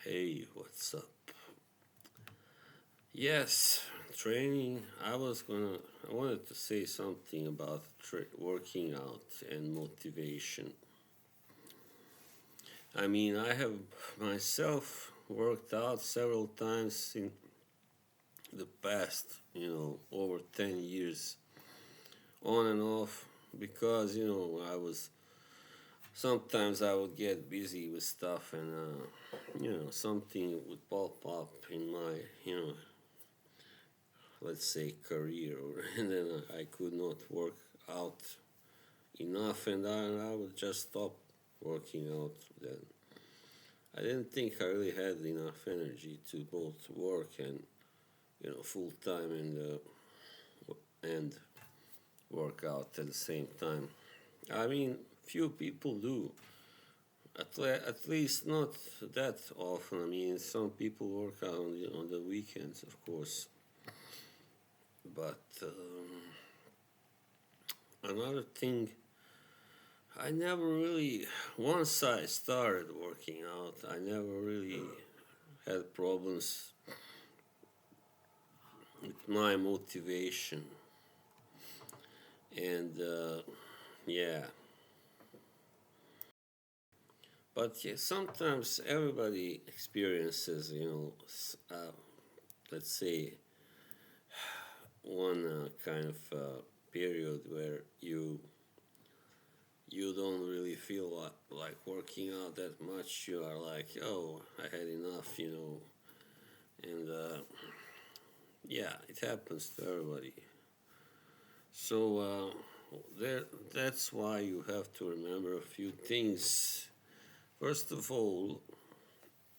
Hey, what's up? Yes, training. I wanted to say something about working out and motivation. I have myself worked out several times in the past, over 10 years, on and off, because, sometimes I would get busy with stuff and, something would pop up in my, let's say career, or and then I could not work out enough, and I would just stop working out. Then I didn't think I really had enough energy to both work and full time and work out at the same time. Few people do. At least not that often. Some people work out on the weekends, of course. But another thing, I never really, once I started working out, I never really had problems with my motivation. And yeah, but yeah, sometimes everybody experiences, let's say, one kind of period where you don't really feel like working out that much. You are like, oh, I had enough, and yeah, it happens to everybody. So there, that's why you have to remember a few things. First of all,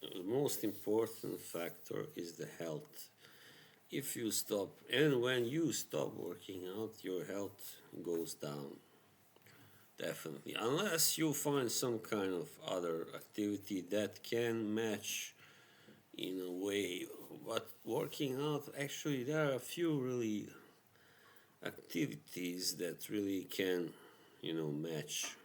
the most important factor is the health. If you stop, and when you stop working out, your health goes down. Definitely. Unless you find some kind of other activity that can match in a way. But working out, actually, there are a few really activities that really can, match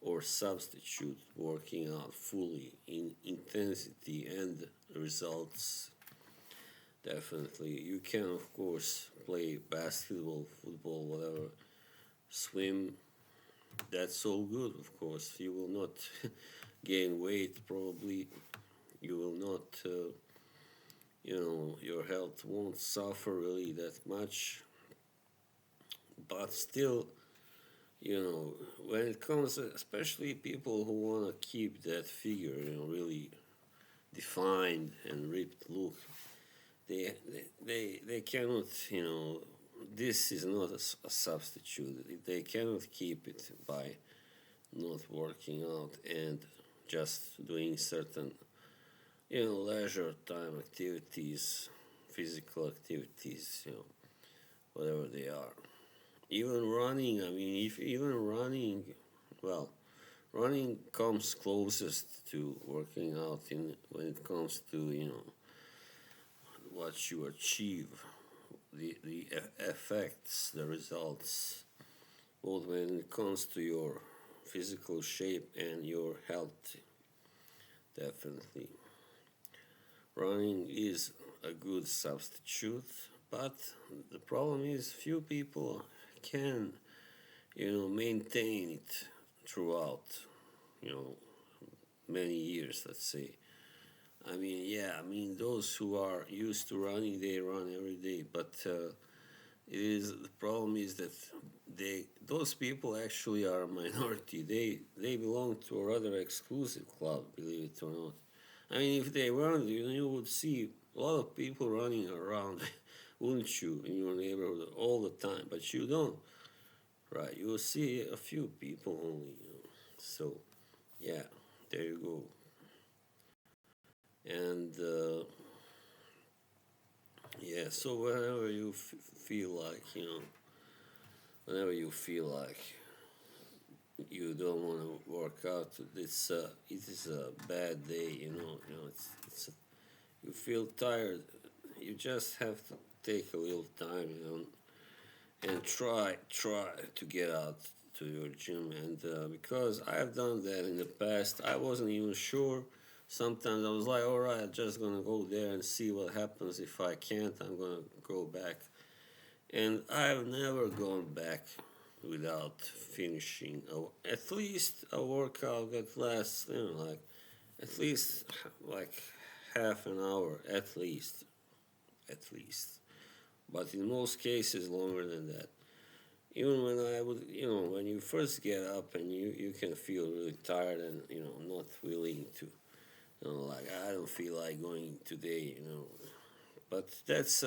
or substitute working out fully in intensity and results. Definitely. You can, of course, play basketball, football, whatever, swim. That's all good, of course. You will not gain weight, probably. You will not, your health won't suffer really that much. But still, when it comes, especially people who want to keep that figure, really defined and ripped look, they cannot, this is not a substitute. They cannot keep it by not working out and just doing certain, leisure time activities, physical activities, whatever they are. Even running, if even running, well, running comes closest to working out in when it comes to, what you achieve, the effects, the results, both when it comes to your physical shape and your health. Definitely, running is a good substitute, but the problem is few people can, maintain it throughout, you know, many years, let's say. Those who are used to running, they run every day, but the problem is that those people actually are a minority. They belong to a rather exclusive club, believe it or not. If they weren't, you would see a lot of people running around, wouldn't you, in your neighborhood all the time? But you don't, right? You will see a few people only. So, yeah, there you go. And yeah, so whenever you feel like, whenever you feel like you don't want to work out, it is a bad day. You feel tired. You just have to take a little time, and try to get out to your gym. And because I've done that in the past, I wasn't even sure Sometimes I was like, all right, I'm just gonna go there and see what happens. If I can't, I'm gonna go back. And I've never gone back without finishing at least a workout that lasts, like at least like half an hour, at least. But in most cases, longer than that. Even when I would, when you first get up and you can feel really tired and, not willing to, like, I don't feel like going today. But that's,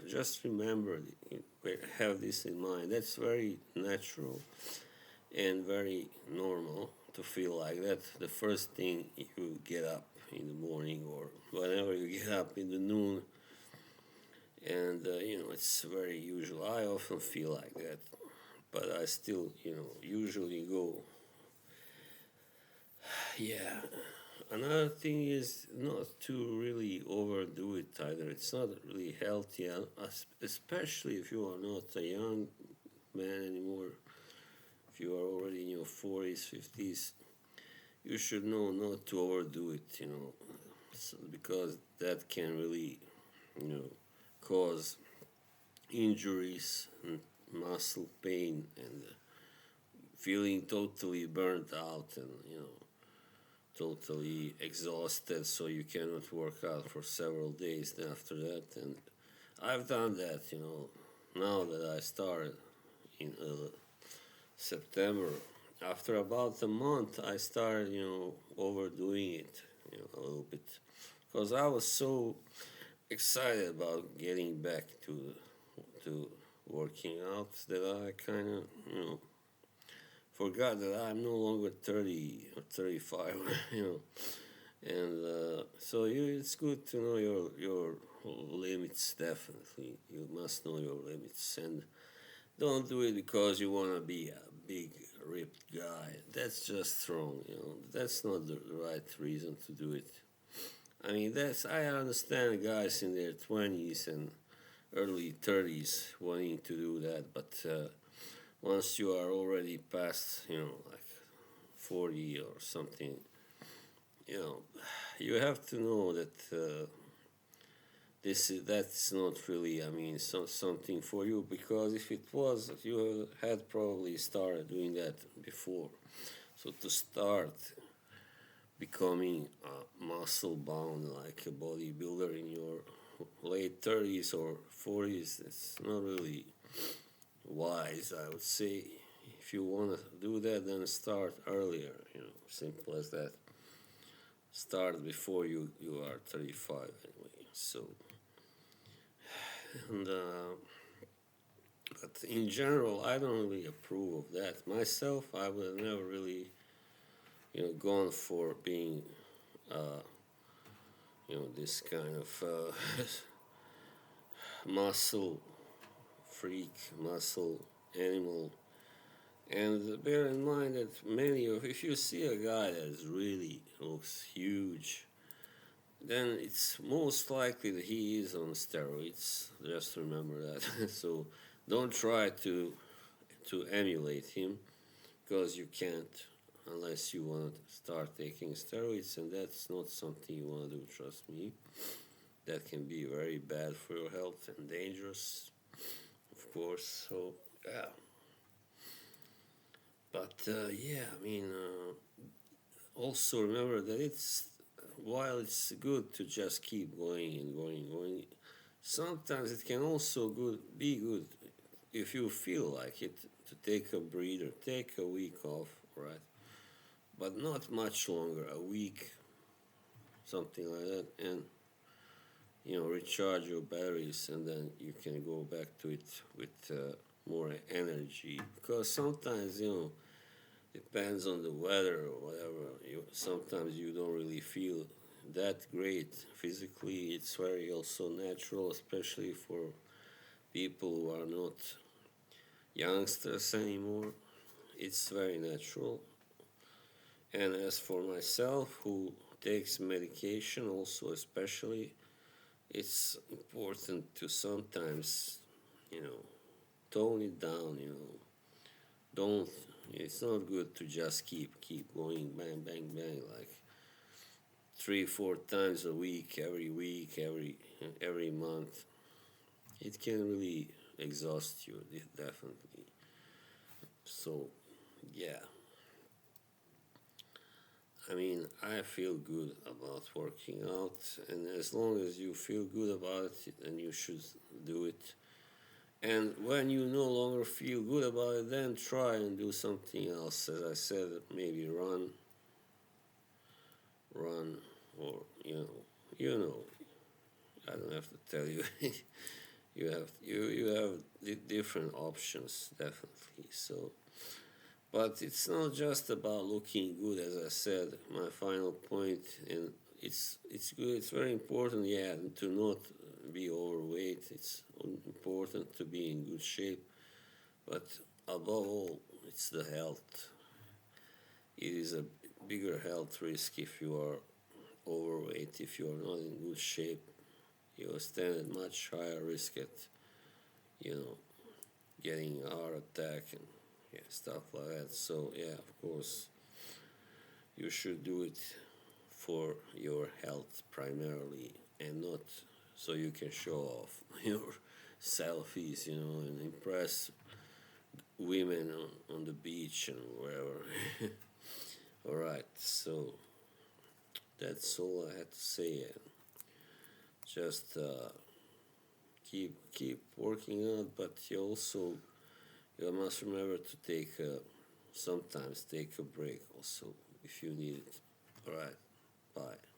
just remember, have this in mind. That's very natural and very normal to feel like that the first thing you get up in the morning or whenever you get up in the noon. And, it's very usual. I often feel like that. But I still, usually go. Yeah. Another thing is not to really overdo it either. It's not really healthy, especially if you are not a young man anymore. If you are already in your 40s, 50s, you should know not to overdo it, because that can really, you know, cause injuries and muscle pain and feeling totally burnt out and totally exhausted, so you cannot work out for several days after that. And I've done that. Now that I started in September, after about a month I started overdoing it a little bit, because I was so excited about getting back to working out that I kind of forgot that I'm no longer 30 or 35, and so it's good to know your limits. Definitely, you must know your limits, and don't do it because you want to be a big ripped guy. That's just wrong. That's not the right reason to do it. I mean, I understand guys in their 20s and early 30s wanting to do that, but once you are already past, like 40 or something, you know, you have to know that that's not really, I mean, something for you, because if it was, you had probably started doing that before. So to start becoming muscle bound like a bodybuilder in your late 30s or 40s, it's not really wise, I would say. If you want to do that, then start earlier. Simple as that. Start before you are 35 anyway. So, and but in general, I don't really approve of that myself. I would never really, gone for being, this kind of muscle freak, muscle animal. And bear in mind that if you see a guy that really looks huge, then it's most likely that he is on steroids. Just remember that. So don't try to emulate him, because you can't unless you want to start taking steroids, and that's not something you want to do. Trust me, that can be very bad for your health and dangerous, of course. So yeah. But yeah, I mean, also remember that while it's good to just keep going and going and going, sometimes it can also be good if you feel like it to take a breather, take a week off, right? But not much longer, a week, something like that, and recharge your batteries, and then you can go back to it with more energy. Because sometimes depends on the weather or whatever. Sometimes you don't really feel that great physically. It's very also natural, especially for people who are not youngsters anymore. It's very natural. And as for myself, who takes medication, also especially, it's important to sometimes, you know, tone it down. Don't. It's not good to just keep going, bang, bang, bang, like three, 4 times a week, every month, it can really exhaust you, definitely. So, yeah. I mean, I feel good about working out, and as long as you feel good about it, then you should do it. And when you no longer feel good about it, then try and do something else. As I said, maybe run, or you know. I don't have to tell you. You have different options, definitely. So, but it's not just about looking good. As I said, my final point, and it's good. It's very important, yeah, to not be overweight. It's important to be in good shape, but above all, it's the health. It is a bigger health risk if you are overweight. If you are not in good shape, you stand at much higher risk at, you know, getting a heart attack and, yeah, stuff like that. So, yeah, of course, you should do it for your health primarily, and not so you can show off your selfies, and impress women on the beach and wherever. All right, so that's all I had to say. Just keep working out, but you must remember to sometimes take a break also if you need it. All right, bye.